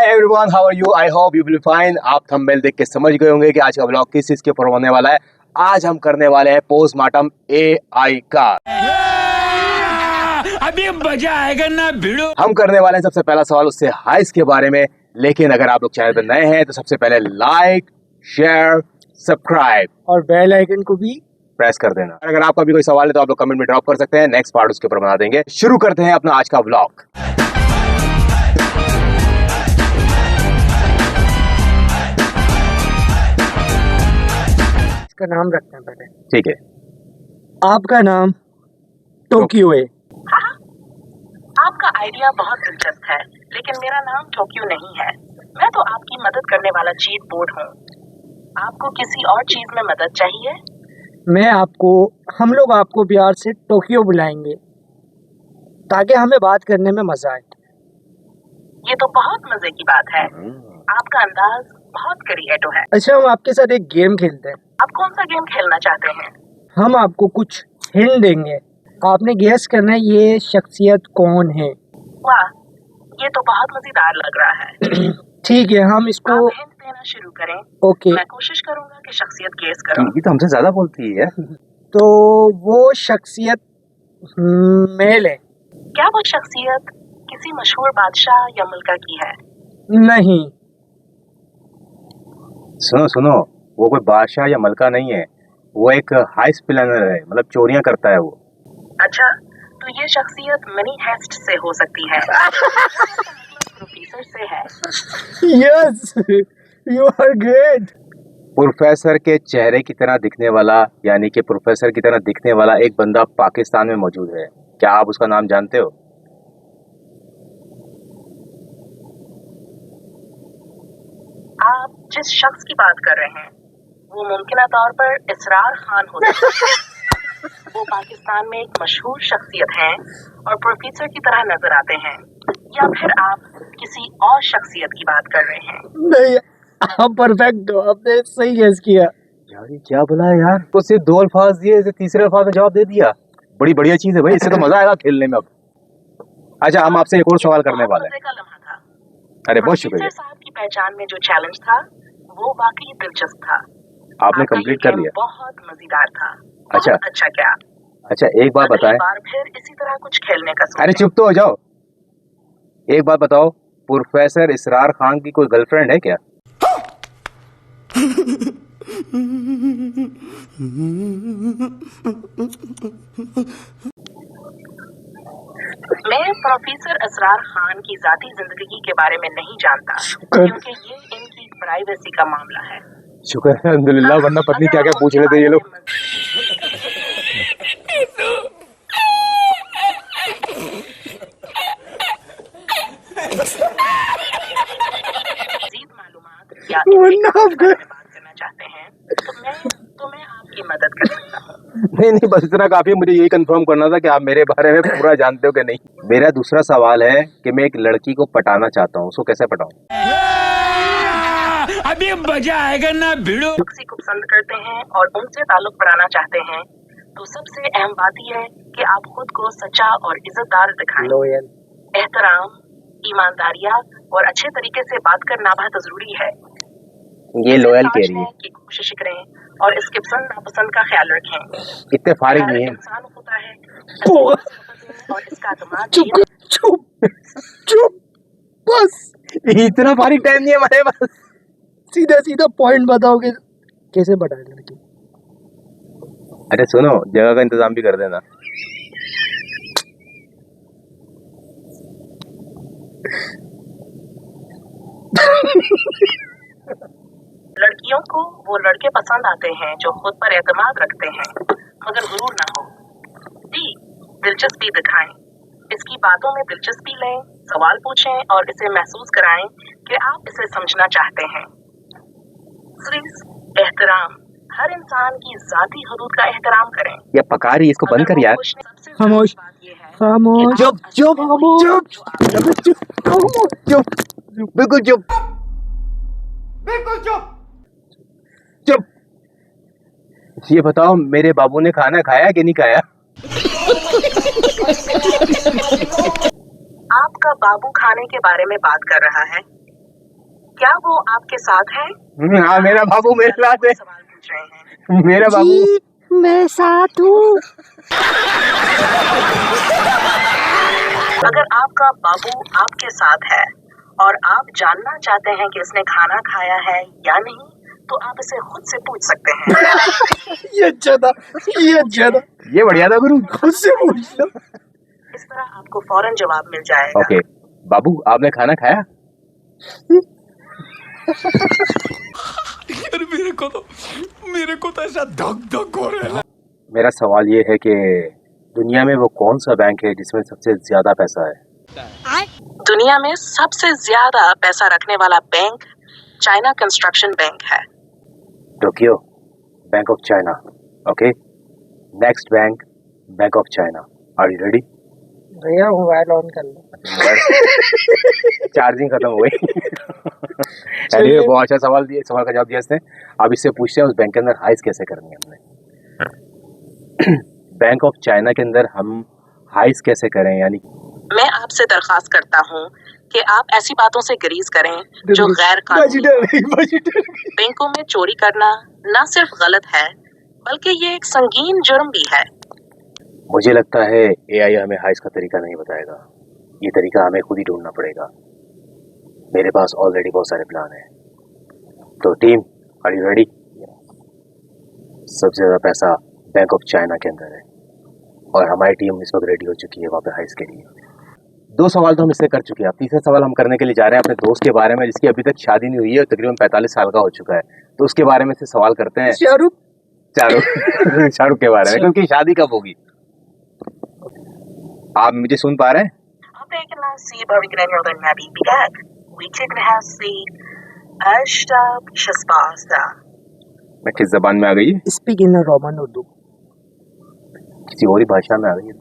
everyone, how are you? I hope you will be fine. आप thumbnail देख के समझ गए होंगे कि आज का ब्लॉग किस चीज के ऊपर होने वाला है। आज हम करने वाले हैं पोस्टमार्टम AI का। अभी मजा आएगा ना भिड़ो। हम करने वाले हैं सबसे पहला सवाल उससे हाइस के बारे में, लेकिन अगर आप लोग चैनल पर नए हैं तो सबसे पहले लाइक, शेयर, सब्सक्राइब और बेल आइकन को भी प्रेस कर देना। अगर आपका भी कोई सवाल है तो आप लोग कमेंट में ड्रॉप कर सकते हैं, नेक्स्ट पार्ट उसके ऊपर बना देंगे। शुरू करते हैं अपना आज का ब्लॉग। इसका नाम रखते हैं पहले। ठीक है, आपका नाम टोक्यो है। आपका आइडिया बहुत दिलचस्प है, लेकिन मेरा नाम टोक्यो नहीं है। मैं तो आपकी मदद करने वाला चीट बोर्ड हूँ। आपको किसी और चीज में मदद चाहिए? हम लोग आपको प्यार से टोक्यो बुलाएंगे ताकि हमें बात करने में मजा आए। ये तो बहुत मजे की बात है। आपका अंदाज बहुत क्रिएटिव है। अच्छा, हम आपके साथ एक गेम खेलते हैं। आप कौन सा गेम खेलना चाहते हैं? हम आपको कुछ हिंट देंगे, आपने गेस करना है ये शख्सियत कौन है। वाह, ये तो बहुत मजेदार लग रहा है। ठीक है, हम इसको आप हिंट देना शुरू करें। ओके। मैं कोशिश करूंगा कि शख्सियत गेस करूं। ये तो हमसे ज्यादा बोलती है। तो वो शख्सियत मेल है? क्या वो शख्सियत किसी मशहूर बादशाह या मुल्का की है? नहीं। सुनो, वो कोई बादशाह या मलका नहीं है, वो एक हाइस्ट प्लानर है, मतलब चोरियां करता है वो। अच्छा, तो ये शख्सियत मनी हेस्ट से हो सकती है। प्रोफेसर से है। Yes, you are great. Professor के चेहरे की तरह दिखने वाला, यानी कि प्रोफेसर की तरह दिखने वाला एक बंदा पाकिस्तान में मौजूद है। क्या आप उसका नाम जानते हो? आप जिस शख्स की बात कर रहे हैं वो मुमकिन तौर पर इसरार खान हो सकता है। वो पाकिस्तान में एक मशहूर शख्सियत हैं और प्रोफेसर की तरह नजर आते हैं, या फिर आप किसी और शख्सियत की बात कर रहे हैं? नहीं, आप परफेक्ट हो, आपने सही गेस किया। यार ये क्या बोला है यार, तो सिर्फ 2 अल्फाज दिए, तीसरे अल्फाज में जवाब दे दिया। बड़ी बढ़िया चीज है भाई, इससे तो मजा आएगा खेलने में। अब अच्छा, हम आपसे एक और सवाल करने वाले हैं। मजे का लम्हा था। अरे बहुत प्रोफेसर शुक्रिया, साहब की पहचान में जो चैलेंज था वो वाकई दिलचस्प था। आपने आपका कंप्लीट ये कर गेम लिया। बहुत मजेदार था। अच्छा। बहुत अच्छा क्या? अच्छा एक बात अगली बताएं। बार फिर इसी तरह कुछ खेलने का अरे सोचें। चुप तो हो जाओ। एक बात बताओ, प्रोफेसर इसरार खान की कोई गर्लफ्रेंड है क्या? मैं प्रोफेसर असरार खान की जाती जिंदगी के बारे में नहीं जानता, शुक्र। क्योंकि ये इनकी प्राइवेसी का मामला है। शुक्र है, अल्हम्दुलिल्लाह, वरना पत्नी क्या क्या पूछ रहे थे ये लोग। मज़ीद मालूमात या वरना इनके आप बारे में बात करना चाहते हैं तो मैं आपकी मदद कर सकता हूँ। नहीं, बस इतना काफी है। मुझे यही कंफर्म करना था कि आप मेरे बारे में पूरा जानते हो कि नहीं। मेरा दूसरा सवाल है कि मैं एक लड़की को पटाना चाहता हूँ, उसको कैसे पटाऊं? अभी मजा आएगा ना भिड़ो। किसी को पसंद करते हैं और उनसे ताल्लुक बढ़ाना चाहते हैं तो सबसे अहम बात यह है कि आप खुद को सच्चा और इज्जतदार दिखाएं। लोयल। एहतराम, ईमानदारियाँ और अच्छे तरीके से बात करना बहुत जरूरी है। ये लोयल कह रही समझने है। की कोशिश करें और इसके पसंद नापसंद का ख्याल रखें। इतने फारिग हर नहीं है। इंसान होता है और इसका दिमाग चुप चुप चुप, बस। इतना फारिग टाइम नहीं है हमारे पास। सीधा सीधा पॉइंट बताओगे कैसे बढ़ाए लड़की। अरे सुनो, जगह का इंतजाम भी कर देना। लड़कियों को वो लड़के पसंद आते हैं जो खुद पर एतमाद रखते हैं मगर गुरूर ना हो। दिलचस्पी दिखाएं, इसकी बातों में दिलचस्पी लें, सवाल पूछें और इसे महसूस कराएं कि आप इसे समझना चाहते हैं। एहतराम, हर इंसान की जाती हदूद का एहतराम करें। या पका रही, इसको बंद कर यार। खामोश, खामोश, चुप चुप खामोश, चुप, बिल्कुल चुप, चुप। ये बताओ, मेरे बाबू ने खाना खाया कि नहीं खाया? आपका बाबू खाने के बारे में बात कर रहा है। क्या वो आपके साथ है? हाँ मेरा बाबू मेरे साथ है, सवाल पूछ रहे हैं। मेरा बाबू। जी मैं साथ हूँ। अगर आपका बाबू आपके साथ है और आप जानना चाहते हैं कि उसने खाना खाया है या नहीं, तो आप इसे खुद से पूछ सकते हैं। ये अच्छा था, ये अच्छा था। ये बढ़िया था गुरु। खुद से पूछ लो। इस तरह आपको फौरन जवाब मिल जाएगा। ओके बाबू आपने खाना खाया? यार मेरे को तो ऐसा धक धक हो रहा है। मेरा सवाल ये है कि दुनिया में वो कौन सा बैंक है जिसमें सबसे ज्यादा पैसा है? दुनिया में सबसे ज्यादा पैसा रखने वाला बैंक चाइना कंस्ट्रक्शन बैंक है। Tokyo, bank of China. Okay next bank of China. Are you ready? भैया मोबाइल ऑन कर लो। चार्जिंग खत्म हो गई। अरे बहुत अच्छा सवाल का जवाब दिया इसने। अब इससे पूछते हैं उस बैंक के अंदर हाइस कैसे करनी है हमने। बैंक ऑफ चाइना के अंदर हम हाइस कैसे करें, यानी मैं आपसे दरखास्त करता हूँ कि आप ऐसी बातों से गुरेज करें जो गैर कानूनी। बैंकों में चोरी करना न सिर्फ गलत है बल्कि ये एक संगीन जुर्म भी है। मुझे लगता है एआई हमें हाइस का तरीका नहीं बताएगा, ये तरीका हमें खुद ही ढूंढना पड़ेगा। मेरे पास ऑलरेडी बहुत सारे प्लान हैं। तो टीम आर यू रेडी? सबसे ज्यादा पैसा बैंक ऑफ चाइना के अंदर है और हमारी टीम इस वक्त रेडी हो चुकी है वहाँ पे हाइस के लिए। 2 सवाल तो हम इससे कर चुके हैं। अब तीसरा सवाल हम करने के लिए जा रहे हैं अपने दोस्त के बारे में जिसकी अभी तक शादी नहीं हुई है और तकरीबन 45 साल का हो चुका है। तो उसके बारे में से सवाल करते हैं। शाहरुख शाहरुख के बारे में, क्योंकि शादी कब होगी? आप मुझे सुन पा रहे हैं? मैं किस जबान में आ गई है? Speak in Roman Urdu. किसी और ही भाषा में आ गई है।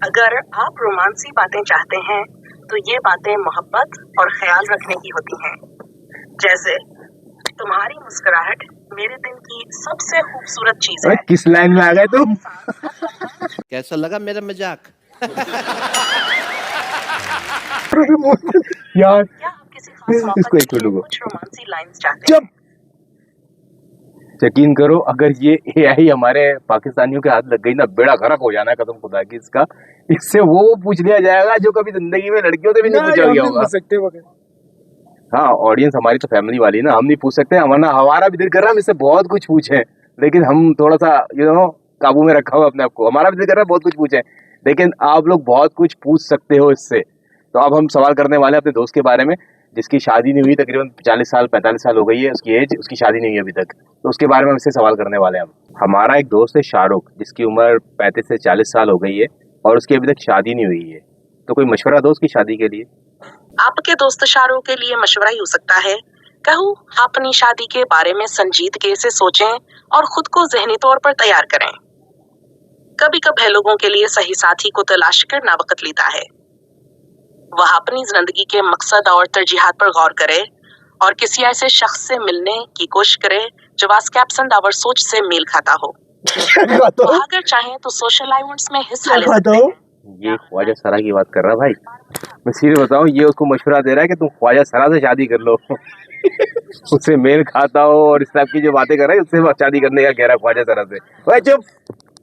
अगर आप रोमांसी बातें चाहते हैं तो ये बातें मोहब्बत और ख्याल रखने की होती हैं। जैसे तुम्हारी मुस्कुराहट मेरे दिन की सबसे खूबसूरत चीज है। किस लाइन में आ गए तुम? कैसा लगा मेरा मजाक? यार क्या आप किसी खास मौका इसको एक के लिए मिनट रुको। कुछ रोमांसी लाइंस चाहते हैं? यकीन करो अगर ये एआई हमारे पाकिस्तानियों के हाथ लग गई ना, बेड़ा गरक हो जाना है कसम खुदा की इसका। इससे वो पूछ लिया जाएगा जो कभी जिंदगी में लड़कियों से भी नहीं पूछा गया होगा। हाँ ऑडियंस हमारी तो फैमिली वाली ना, हम नहीं पूछ सकते। हमारा भी दिल कर रहा है हम इससे बहुत कुछ पूछें, लेकिन हम थोड़ा सा काबू में रखा हुआ अपने आप को। हमारा भी दिल कर रहा है बहुत कुछ पूछें, लेकिन आप लोग बहुत कुछ पूछ सकते हो इससे। तो अब हम सवाल करने वाले हैं अपने दोस्त के बारे में जिसकी शादी नहीं हुई, तकरीबन 40 साल 45 साल हो गई है उसकी एज, उसकी शादी नहीं हुई अभी तक। तो उसके बारे में हम इससे सवाल करने वाले हैं। हमारा एक दोस्त है शाहरुख जिसकी उम्र 35 से 40 साल हो गई है और उसकी अभी तक शादी नहीं हुई है। तो कोई मशवरा दो उसकी शादी के लिए। आपके दोस्त शाहरुख के लिए मशवरा ही हो सकता है, कहूँ अपनी शादी के बारे में संजीदगी से सोचें और खुद को ज़हनी तौर पर तैयार करें। कभी कभी लोगों के लिए सही साथी को तलाश करना वक्त लेता है। वह अपनी जिंदगी के मकसद और तरजीहात पर गौर करे और किसी ऐसे शख्स से मिलने की कोशिश करे जो वास्ते पसंद और सोच से मेल खाता हो। वह अगर चाहें तो सोशल इवेंट्स में हिस्सा ले सकते हैं। ये ख्वाजा सरा की बात कर रहा भाई, मैं सीरियस बताऊं, ये उसको मशवरा दे रहा है कि तुम ख्वाजा सरा से शादी कर लो। उससे मेल खाता हो और इस टाइप की जो बातें कर रहा है उससे शादी करने का कह रहा है ख्वाजा सरा से। भाई चुप,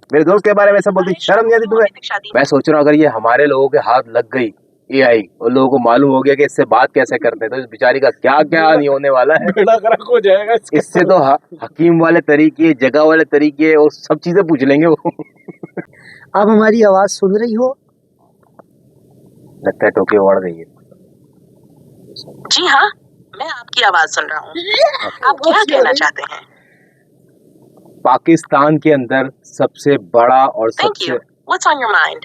मेरे दोस्त के बारे में सब बोलती, शर्म नहीं आती तुम्हें? मैं सोच रहा हूँ अगर ये हमारे लोगों के हाथ लग गई एआई और लोगों को मालूम हो गया कि इससे बात कैसे करते हैं, तो इस बेचारी का क्या क्या नहीं होने वाला है। बेड़ा गर्क हो जाएगा इससे तो हकीम वाले तरीके, जगह वाले तरीके और सब चीजें पूछ लेंगे वो। आप हमारी आवाज सुन रही हो? लगता है टोक्यो उड़ गई है। जी हाँ, मैं आपकी आवाज सुन रहा हूँ। आप क्या कहना चाहते हैं? पाकिस्तान के अंदर सबसे बड़ा और थैंक सबसे you. What's on your mind?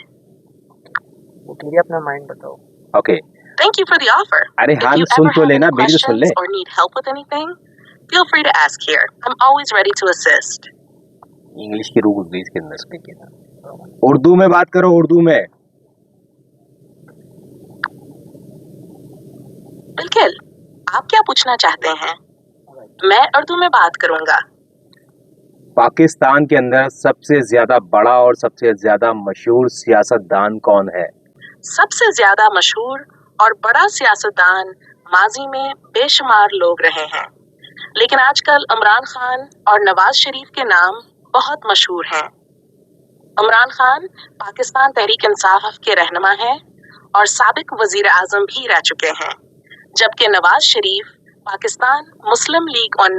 अपना माइंड बताओ। Okay Thank you for the offer. अरे If हाँ you सुन ever तो have लेना, any मेरी तो सुन ले। questions or need help with anything, feel free to ask here. I'm always ready to assist. English की रूह गई इसके अंदर। उर्दू में बात करो, उर्दू में। बिल्कुल, आप क्या पूछना चाहते हैं? मैं उर्दू में बात करूंगा। पाकिस्तान के अंदर सबसे ज्यादा बड़ा और सबसे ज्यादा मशहूर सियासतदान कौन है? सबसे ज्यादा मशहूर और बड़ा सियासतदान माजी में बेशुमार लोग रहे हैं, लेकिन आजकल इमरान खान और नवाज शरीफ के नाम बहुत मशहूर हैं। इमरान खान पाकिस्तान तहरीक इंसाफ के रहनुमा हैं और साबिक वजीर आजम भी रह चुके हैं, जबकि नवाज शरीफ पाकिस्तान मुस्लिम लीग अन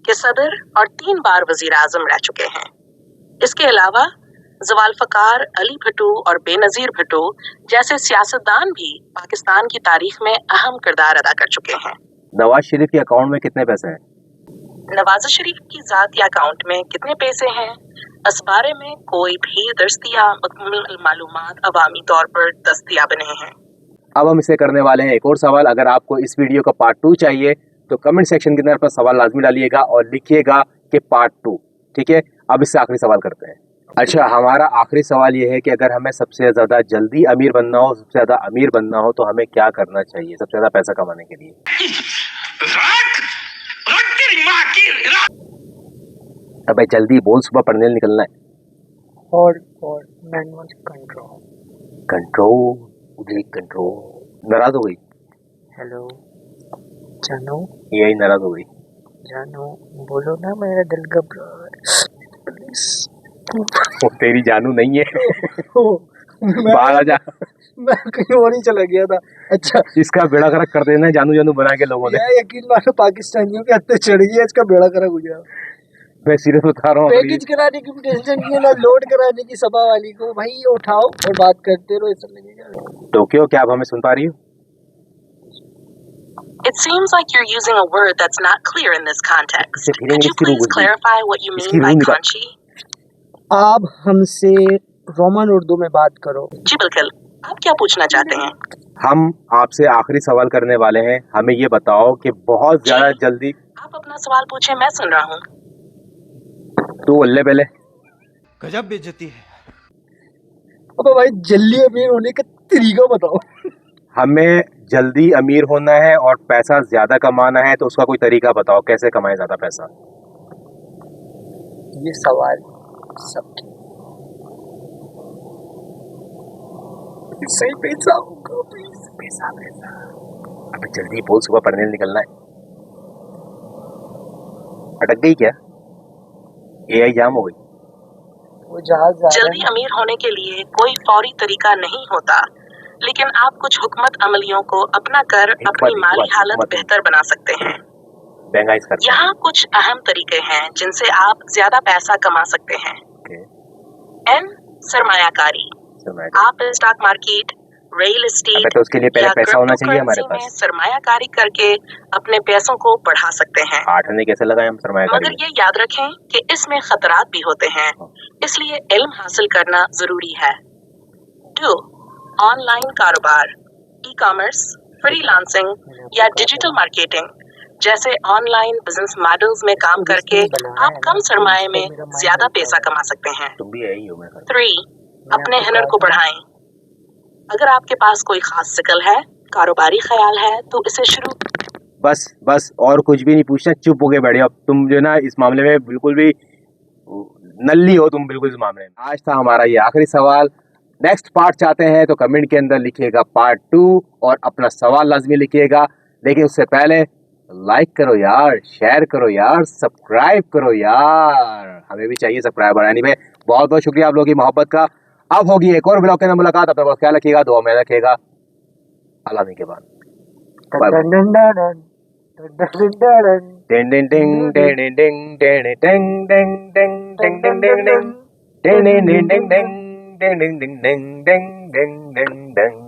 के सदर और 3 बार वजीर आजम रह चुके हैं। इसके अलावा ज़वाल्फ़कार अली भुट्टो और बेनज़ीर भुट्टो जैसे सियासतदान भी पाकिस्तान की तारीख में अहम किरदार अदा कर चुके हैं। नवाज शरीफ के अकाउंट में कितने पैसे हैं? नवाज शरीफ की ज़ाती अकाउंट में कितने पैसे हैं, इस बारे में कोई भी दस्तियाब मुकम्मल मालूमात अवामी तौर पर दस्तियाब नहीं हैं। अब हम इसे करने वाले हैं एक और सवाल। अगर आपको इस वीडियो का पार्ट 2 चाहिए तो कमेंट सेक्शन के अंदर पर सवाल लाजमी डालिएगा और लिखिएगा कि पार्ट 2। ठीक है, अब इससे आखिरी सवाल करते हैं। अच्छा, हमारा आखिरी सवाल ये है कि अगर हमें सबसे ज़्यादा जल्दी अमीर बनना हो, सबसे ज़्यादा अमीर बनना हो तो हमें क्या करना चाहिए सबसे ज़्यादा पैसा कमाने के लिए? अबे जल्दी बोल, सुबह पढ़ने निकलना है। और मैनुअल कंट्रोल। नाराज हो गई? हेलो जानू, यही नाराज हो गई। जानू बोलो ना, मेरा दिल घबरा प्लीज। वो तेरी जानू नहीं है। बाहर आ जा। मैं कहीं और ही चला गया था। अच्छा, इसका बेड़ा गर्क कर देना है जानू जानू बना के लोगों ने। यकीन मानो पाकिस्तानियों के हत्थे चढ़ गई है, इसका बेड़ा गर्क हो गया। मैं सीरियस बता रहा हूँ। पैकेज कराने की टेंशन नहीं है ना, लोड कराने की सभा वाली को। भाई ये उठाओ और बात करते रहो, ऐसा लगेगा। टोक्यो, क्या आप हमें सुन पा रही हो? It seems like you're using a word that's not clear in this context. Could you please clarify what you mean by Kanchi? आप हमसे रोमन उर्दू में बात करो। जी बिल्कुल, आप क्या पूछना चाहते हैं? हम आपसे आखिरी सवाल करने वाले हैं। हमें ये बताओ कि बहुत ज्यादा जल्दी। आप अपना सवाल पूछे, मैं सुन रहा हूँ। तू बोल ले पहले। गजब बेइज्जती है। अबे भाई जल्दी अमीर होने का तरीका बताओ। हमें जल्दी अमीर होना है और पैसा ज्यादा कमाना है, तो उसका कोई तरीका बताओ, कैसे कमाए ज्यादा पैसा? ये सवाल सबके सही पैसा होगा। पैसा। अब जल्दी बोल, सुबह पढ़ने निकलना है। अटक गई क्या? एआई जाम हो गई? वो जहाज जल्दी अमीर होने के लिए कोई फौरी तरीका नहीं होता, लेकिन आप कुछ हुकूमत अमलियों को अपना कर अपनी माली हालत बेहतर बना सकते हैं। यहाँ कुछ अहम तरीके हैं जिनसे आप ज्यादा पैसा कमा सकते हैं। सरमायाकारी। आप स्टॉक मार्केट, रियल एस्टेट तो उसके लिए पहले पैसा होना चाहिए हमारे पास। सरमायाकारी करके अपने पैसों को बढ़ा सकते हैं। 8 आने कैसे लगाए हम सरमायाकारी? मगर ये याद रखें कि इसमें खतरात भी होते हैं, इसलिए इल्म हासिल करना जरूरी है। 2. ऑनलाइन कारोबार, ई कॉमर्स, फ्रीलांसिंग या डिजिटल मार्केटिंग जैसे ऑनलाइन बिजनेस मॉडल्स में काम करके आप कम सरमाए में ज्यादा पैसा कमा सकते हैं। 3. अपने हुनर को बढ़ाएं। अगर आपके पास कोई खास शिकल है, कारोबारी ख्याल है, तो इसे शुरू। बस और कुछ भी नहीं पूछना, चुप हो के बैठ जाओ। तुम जो ना इस मामले में बिल्कुल भी नल्ली हो, तुम बिल्कुल इस मामले में। आज था हमारा ये आखिरी सवाल। नेक्स्ट पार्ट चाहते हैं तो कमेंट के अंदर लिखिएगा पार्ट 2 और अपना सवाल लाजमी लिखिएगा। लेकिन उससे पहले लाइक करो यार, शेयर करो यार, सब्सक्राइब करो यार, हमें भी चाहिए सब्सक्राइबर। यानी भाई बहुत बहुत शुक्रिया आप लोगों की मोहब्बत का। अब होगी एक और ब्लॉग के अंदर मुलाकात। अपना बहुत ख्याल रखिएगा, दुआ में रखिएगा। अल्लाह के बाद ding ding ding ding ding ding ding ding ding ding ding ding